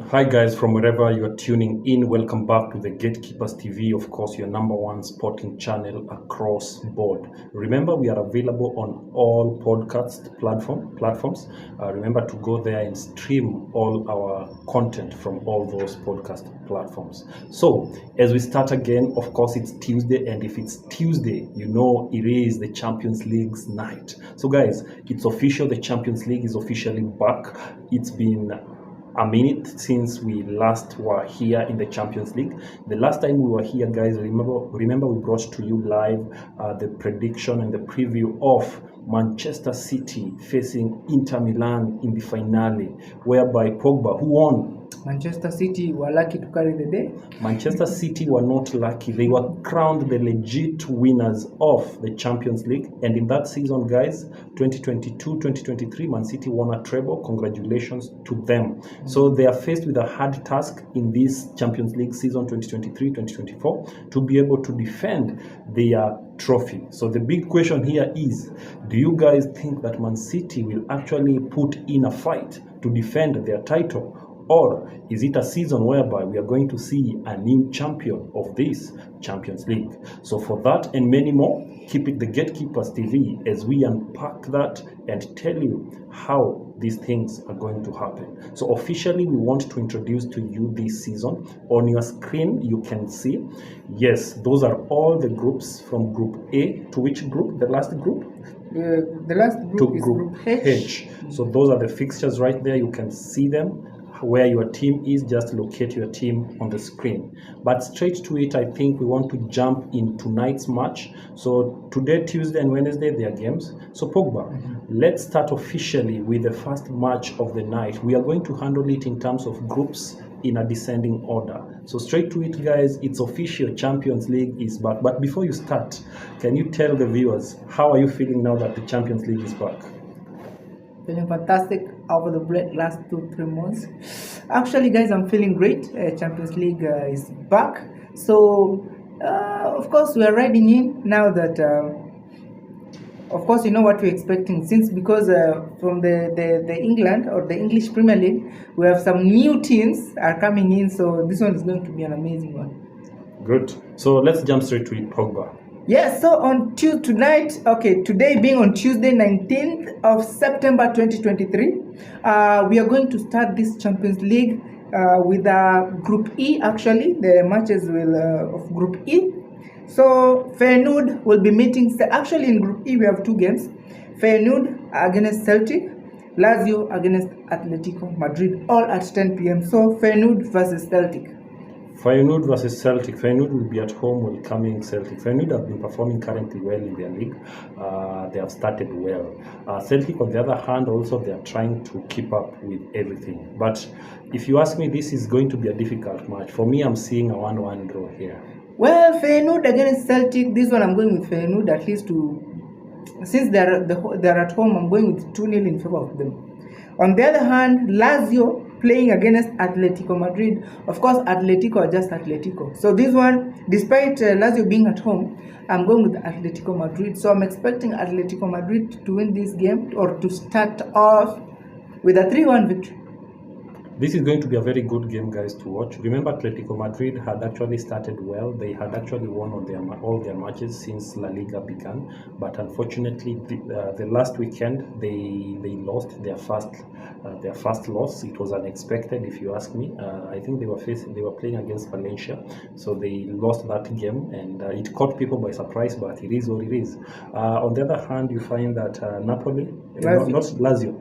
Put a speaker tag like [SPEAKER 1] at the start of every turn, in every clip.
[SPEAKER 1] Hi guys, from wherever you are tuning in, welcome back to the Gatekeepers TV, of course your number one sporting channel across board. Remember, we are available on all podcast platforms. Remember to go there and stream all our content from all those podcast platforms. So as we start again, of course it's Tuesday, and if it's Tuesday, you know it is the Champions League's night. So guys, it's official, the Champions League is officially back. It's been a minute since we last were here in the Champions League. The last time we were here, guys, remember we brought to you live the prediction and the preview of Manchester City facing Inter Milan in the finale, whereby Pogba, who won.
[SPEAKER 2] Manchester City were lucky to carry the day.
[SPEAKER 1] Manchester City were not lucky. They were crowned the legit winners of the Champions League. And in that season, guys, 2022-2023, Man City won a treble. Congratulations to them. So they are faced with a hard task in this Champions League season 2023-2024 to be able to defend their trophy. So the big question here is, do you guys think that Man City will actually put in a fight to defend their title? Or is it a season whereby we are going to see a new champion of this Champions League? So for that and many more, keep it the Gatekeepers TV as we unpack that and tell you how these things are going to happen. So officially, we want to introduce to you this season. On your screen, you can see, yes, those are all the groups from Group A to which group? The last group?
[SPEAKER 2] The last group is Group H.
[SPEAKER 1] So those are the fixtures right there. You can see them. Where your team is, just locate your team on the screen. But straight to it, I think we want to jump in tonight's match. So today, Tuesday and Wednesday, there are games. So Pogba, let's start officially with the first match of the night. We are going to handle it in terms of groups in a descending order. So straight to it, guys, it's official, Champions League is back. But before you start, can you tell the viewers, how are you feeling now that the Champions League is back?
[SPEAKER 2] Feeling fantastic over the last 2-3 months. Actually, guys, I'm feeling great. Champions League is back. So, of course, we are riding in now that, of course, you know what we're expecting. Because from the England or the English Premier League, we have some new teams are coming in. So this one is going to be an amazing one.
[SPEAKER 1] Good. So let's jump straight to it, Pogba.
[SPEAKER 2] Yes, so on today being on Tuesday, 19th of September 2023, we are going to start this Champions League with Group E. Actually, the matches of Group E. So Feyenoord will be meeting. Actually, in Group E we have two games: Feyenoord against Celtic, Lazio against Atletico Madrid, all at 10 p.m. So Feyenoord versus Celtic.
[SPEAKER 1] Feyenoord versus Celtic. Feyenoord will be at home welcoming Celtic. Feyenoord have been performing currently well in their league. They have started well. Celtic, on the other hand, also they are trying to keep up with everything. But if you ask me, this is going to be a difficult match. For me, I'm seeing a 1-1 draw here.
[SPEAKER 2] Well, Feyenoord against Celtic, this one I'm going with Feyenoord at least since they're at home, I'm going with 2-0 in favor of them. On the other hand, Lazio playing against Atletico Madrid. Of course, Atletico are just Atletico. So this one, despite Lazio being at home, I'm going with Atletico Madrid. So I'm expecting Atletico Madrid to win this game or to start off with a 3-1 victory.
[SPEAKER 1] This is going to be a very good game, guys, to watch. Remember, Atletico Madrid had actually started well. They had actually won on all their matches since La Liga began. But unfortunately, the last weekend, they lost their first loss. It was unexpected, if you ask me. I think they were playing against Valencia, so they lost that game, and it caught people by surprise. But it is what it is. On the other hand, you find that Napoli, not Lazio,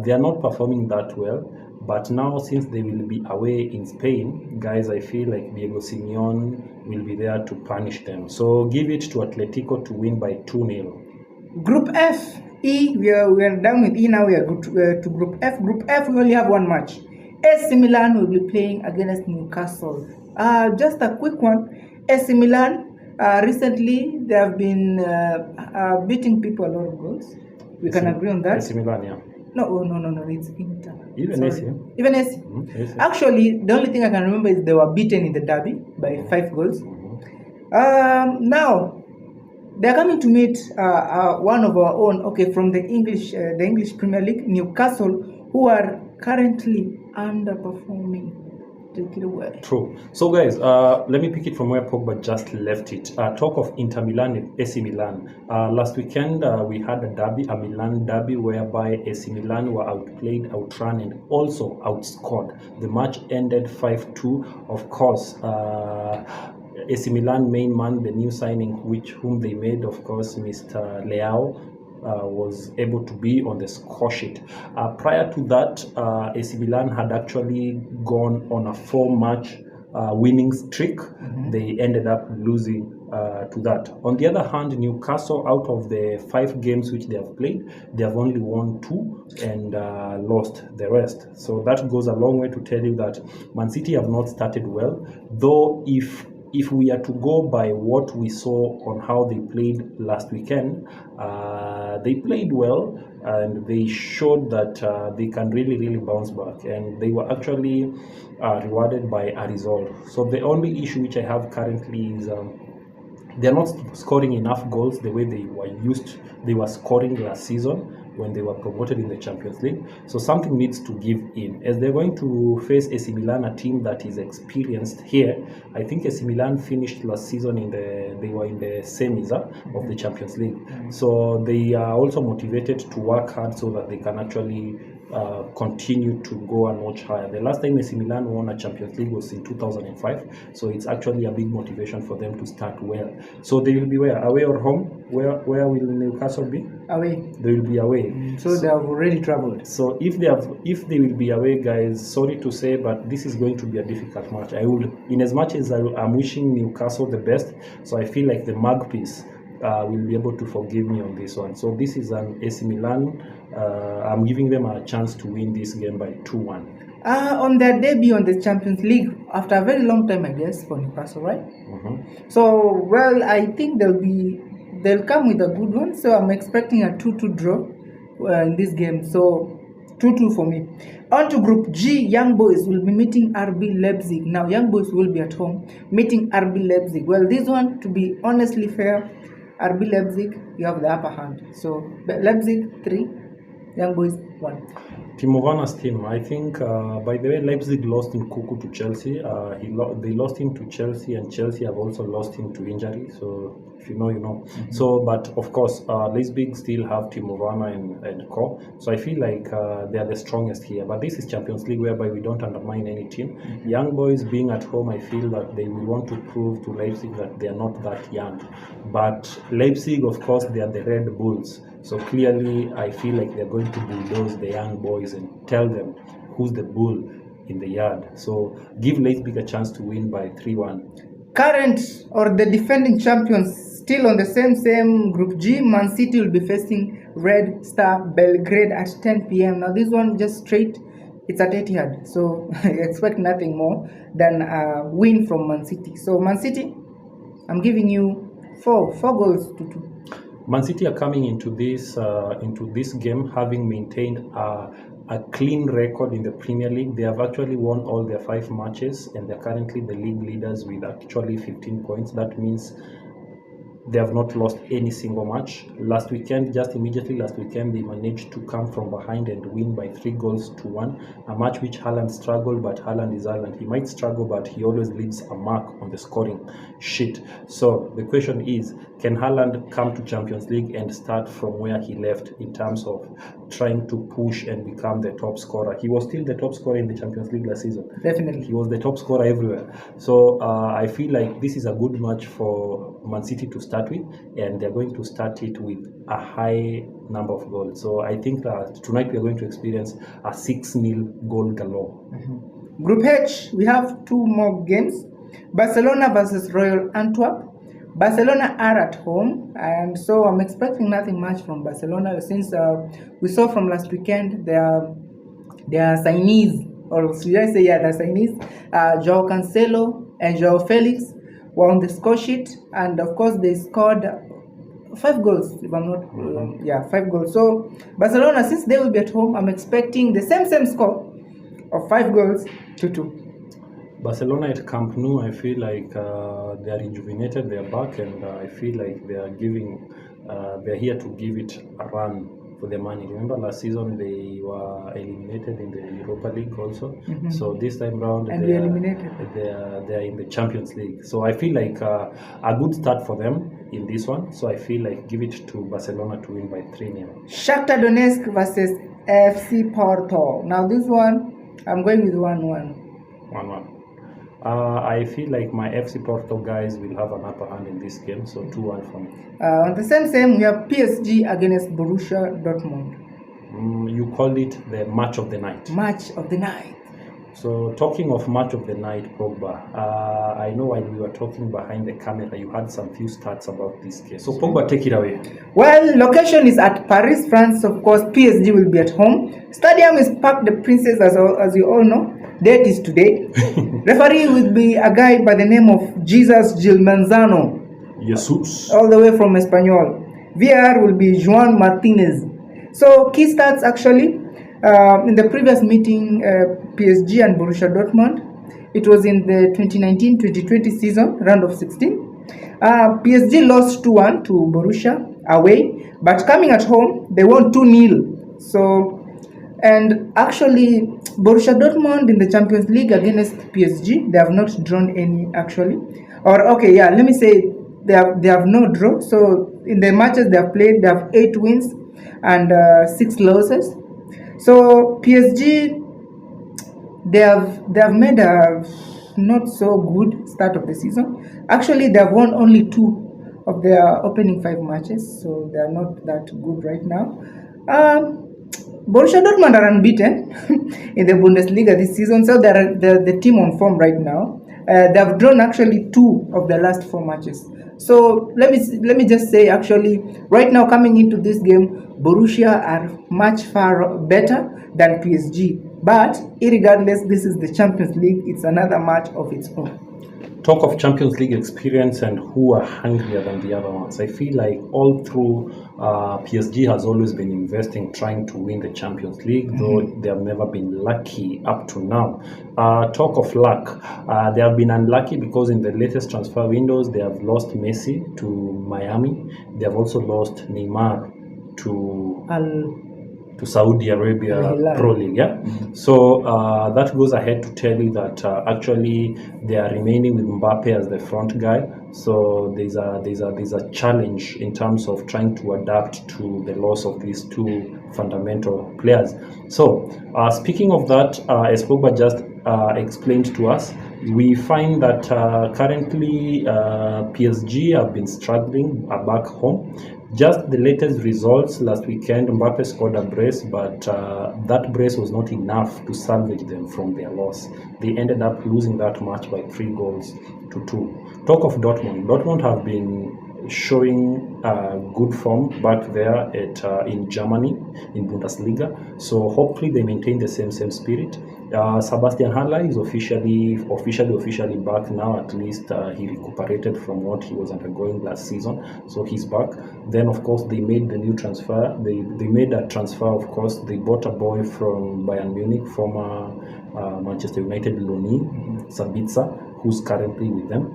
[SPEAKER 1] they are not performing that well. But now, since they will be away in Spain, guys, I feel like Diego Simeone will be there to punish them. So give it to Atletico to win by 2-0.
[SPEAKER 2] Group F, E, we are done with E now. We are to Group F. Group F, we only have one match. AC Milan will be playing against Newcastle. Just a quick one. AC Milan, recently they have been beating people a lot of goals. We can agree on that.
[SPEAKER 1] AC Milan, yeah.
[SPEAKER 2] No, it's Inter.
[SPEAKER 1] Even AC.
[SPEAKER 2] Even AC. Actually, the only thing I can remember is they were beaten in the derby by 5 goals. Now, they're coming to meet one of our own, from the English Premier League, Newcastle, who are currently underperforming. Take it away.
[SPEAKER 1] True. So, guys, let me pick it from where Pogba just left it. Talk of Inter Milan and AC Milan. Last weekend, we had a Milan derby, whereby AC Milan were outplayed, outrun, and also outscored. The match ended 5-2. Of course, AC Milan main man, the new signing, whom they made, of course, Mr. Leao, was able to be on the score sheet. Prior to that, AC Milan had actually gone on a 4-match winning streak. They ended up losing to that. On the other hand, Newcastle, out of the 5 games which they have played, they have only won 2 and lost the rest. So that goes a long way to tell you that Man City have not started well, though if we are to go by what we saw on how they played last weekend, they played well and they showed that they can really bounce back, and they were actually rewarded by a result. So the only issue which I have currently is they're not scoring enough goals the way they were scoring last season when they were promoted in the Champions League. So something needs to give in, as they're going to face AC Milan, a team that is experienced here. I think AC Milan finished last season they were in the semis of the Champions League. So they are also motivated to work hard so that they can actually continue to go a notch higher. The last time AC Milan won a Champions League was in 2005, so it's actually a big motivation for them to start well. So they will be where? Away or home? Where will Newcastle be?
[SPEAKER 2] Away.
[SPEAKER 1] They will be away.
[SPEAKER 2] So they have already traveled.
[SPEAKER 1] So if they will be away, guys, sorry to say, but this is going to be a difficult match. In as much as I'm wishing Newcastle the best, so I feel like the Magpies will be able to forgive me on this one. So this is an AC Milan. I'm giving them a chance to win this game by 2-1.
[SPEAKER 2] On their debut on the Champions League, after a very long time, I guess, for Newcastle, right? So, well, I think they'll come with a good one. So I'm expecting a 2-2 draw in this game. So 2-2 for me. On to Group G, Young Boys will be meeting RB Leipzig. Now, Young Boys will be at home meeting RB Leipzig. Well, this one, to be honestly fair, RB Leipzig, you have the upper hand. So Leipzig 3, Young Boys 1.
[SPEAKER 1] Timo Werner's team. I think, by the way, Leipzig lost in Kuku to Chelsea. They lost him to Chelsea, and Chelsea have also lost him to injury. So if you know, you know. So, but of course, Leipzig still have Timo Werner and co. So I feel like they are the strongest here. But this is Champions League, whereby we don't undermine any team. Young Boys being at home, I feel that they will want to prove to Leipzig that they are not that young. But Leipzig, of course, they are the Red Bulls. So clearly, I feel like they're going to bulldoze the young boys and tell them who's the bull in the yard. So give Leipzig a chance to win by 3-1.
[SPEAKER 2] Current or the defending champions still on the same Group G, Man City will be facing Red Star Belgrade at 10 p.m. Now this one just straight, it's at Etihad. So expect nothing more than a win from Man City. So Man City, I'm giving you 4 goals to 2.
[SPEAKER 1] Man City are coming into this game having maintained a clean record in the Premier League. They have actually won all their 5 matches, and they're currently the league leaders with actually 15 points. That means they have not lost any single match. Immediately last weekend, they managed to come from behind and win by 3-1. A match which Haaland struggled, but Haaland is Haaland. He might struggle, but he always leaves a mark on the scoring sheet. So the question is, can Haaland come to Champions League and start from where he left in terms of trying to push and become the top scorer? He was still the top scorer in the Champions League last season.
[SPEAKER 2] Definitely.
[SPEAKER 1] He was the top scorer everywhere. So I feel like this is a good match for Man City to start with, and they're going to start it with a high number of goals. So I think that tonight we are going to experience a 6-0 goal galore.
[SPEAKER 2] Group H, we have 2 more games. Barcelona versus Royal Antwerp. Barcelona are at home, and so I'm expecting nothing much from Barcelona, since we saw from last weekend their signees, or should I say, their signees, Joao Cancelo and Joao Felix were on the score sheet, and of course they scored 5 goals, if I'm not 5 goals. So Barcelona, since they will be at home, I'm expecting the same score of 5 goals to 2.
[SPEAKER 1] Barcelona at Camp Nou, I feel like they are rejuvenated, they are back, and I feel like they are they're here to give it a run for their money. Remember last season they were eliminated in the Europa League also. So this time round
[SPEAKER 2] And we eliminated.
[SPEAKER 1] they are in the Champions League. So I feel like a good start for them in this one. So I feel like give it to Barcelona to win by 3-0.
[SPEAKER 2] Shakhtar Donetsk versus FC Porto. Now this one, I'm going with 1-1.
[SPEAKER 1] 1-1. I feel like my FC Porto guys will have an upper hand in this game, so 2-1 for me.
[SPEAKER 2] On the same, we have PSG against Borussia Dortmund.
[SPEAKER 1] You called it the match of the night.
[SPEAKER 2] Match of the night.
[SPEAKER 1] So talking of match of the night, Pogba, I know while we were talking behind the camera, you had some few stats about this case. So Pogba, take it away.
[SPEAKER 2] Well, location is at Paris, France. Of course, PSG will be at home. Stadium is Parc des Princes, as you all know. Date is today. Referee will be a guy by the name of Jesus Gil Manzano.
[SPEAKER 1] Jesus.
[SPEAKER 2] All the way from Espanyol. VR will be Juan Martinez. So key stats actually. In the previous meeting, PSG and Borussia Dortmund, it was in the 2019-2020 season, round of 16. PSG lost 2-1 to Borussia away, but coming at home, they won 2-0. So, and actually, Borussia Dortmund in the Champions League against PSG, they have not drawn any actually. Or okay, yeah, let me say they have no draw. So in the matches they have played, they have 8 wins and 6 losses. So PSG, they have made a not so good start of the season. Actually, they have won only 2 of their opening 5 matches, so they are not that good right now. Borussia Dortmund are unbeaten in the Bundesliga this season, so they are the team on form right now. They have drawn actually 2 of the last 4 matches. So let me just say actually right now coming into this game, Borussia are much far better than PSG. But irregardless, this is the Champions League. It's another match of its own.
[SPEAKER 1] Talk of Champions League experience and who are hungrier than the other ones. I feel like all through PSG has always been investing, trying to win the Champions League, though they have never been lucky up to now. Talk of luck, they have been unlucky because in the latest transfer windows, they have lost Messi to Miami. They have also lost Neymar to Saudi Arabia Pro League, yeah. So that goes ahead to tell you that actually they are remaining with Mbappe as the front guy. So there's a challenge in terms of trying to adapt to the loss of these 2 fundamental players. So speaking of that, as Pogba just explained to us, we find that currently PSG have been struggling back home. Just the latest results last weekend, Mbappe scored a brace, but that brace was not enough to salvage them from their loss. They ended up losing that match by 3-2. Talk of Dortmund. Dortmund have been showing good form back there in Germany, in Bundesliga. So hopefully they maintain the same spirit. Sebastian Haller is officially back now. At least he recuperated from what he was undergoing last season, so he's back. Then of course they made the new transfer. They made a transfer. Of course they bought a boy from Bayern Munich, former Manchester United loanee Sabitzer, who's currently with them.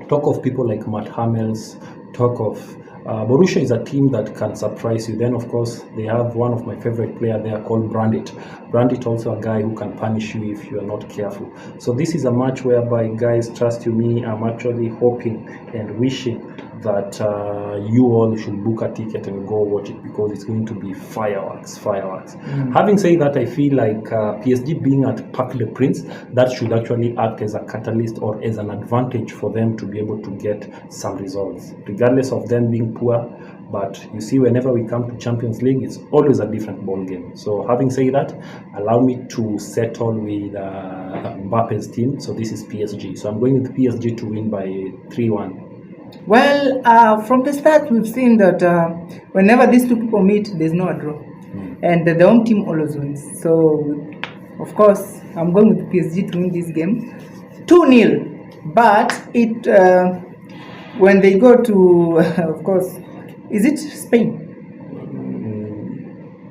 [SPEAKER 1] Talk of people like Matt Hummels. Talk of Borussia is a team that can surprise you. Then, of course, they have one of my favorite players there called Brandit. Brandit also a guy who can punish you if you are not careful. So this is a match whereby, guys, trust you me, I'm actually hoping and wishing that you all should book a ticket and go watch it because it's going to be fireworks. Having said that, I feel like PSG being at Parc des Princes, that should actually act as a catalyst or as an advantage for them to be able to get some results, regardless of them being poor. But you see, whenever we come to Champions League, it's always a different ball game. So having said that, allow me to settle with Mbappe's team. So this is PSG. So I'm going with PSG to win by 3-1.
[SPEAKER 2] Well, from the start, we've seen that whenever these 2 people meet, there's no draw. And the home team always wins. So, of course, I'm going with PSG to win this game 2-0. But when they go to, of course, is it Spain?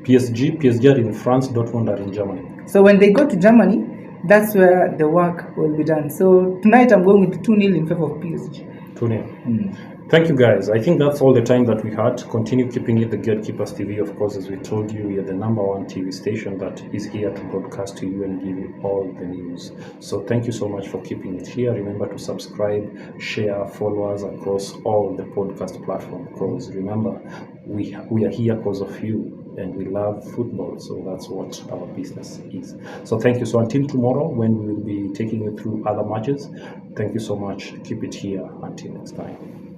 [SPEAKER 1] PSG are in France, Dortmund are in Germany.
[SPEAKER 2] So when they go to Germany, that's where the work will be done. So tonight I'm going with 2-0 in favor of PSG.
[SPEAKER 1] 2-0. Thank you, guys. I think that's all the time that we had. Continue keeping it the Gatekeepers TV. Of course, as we told you, we are the #1 TV station that is here to broadcast to you and give you all the news. So thank you so much for keeping it here. Remember to subscribe, share, follow us across all the podcast platforms. Because remember, we are here because of you. And we love football, so that's what our business is. So thank you. So until tomorrow, when we will be taking you through other matches, thank you so much. Keep it here. Until next time.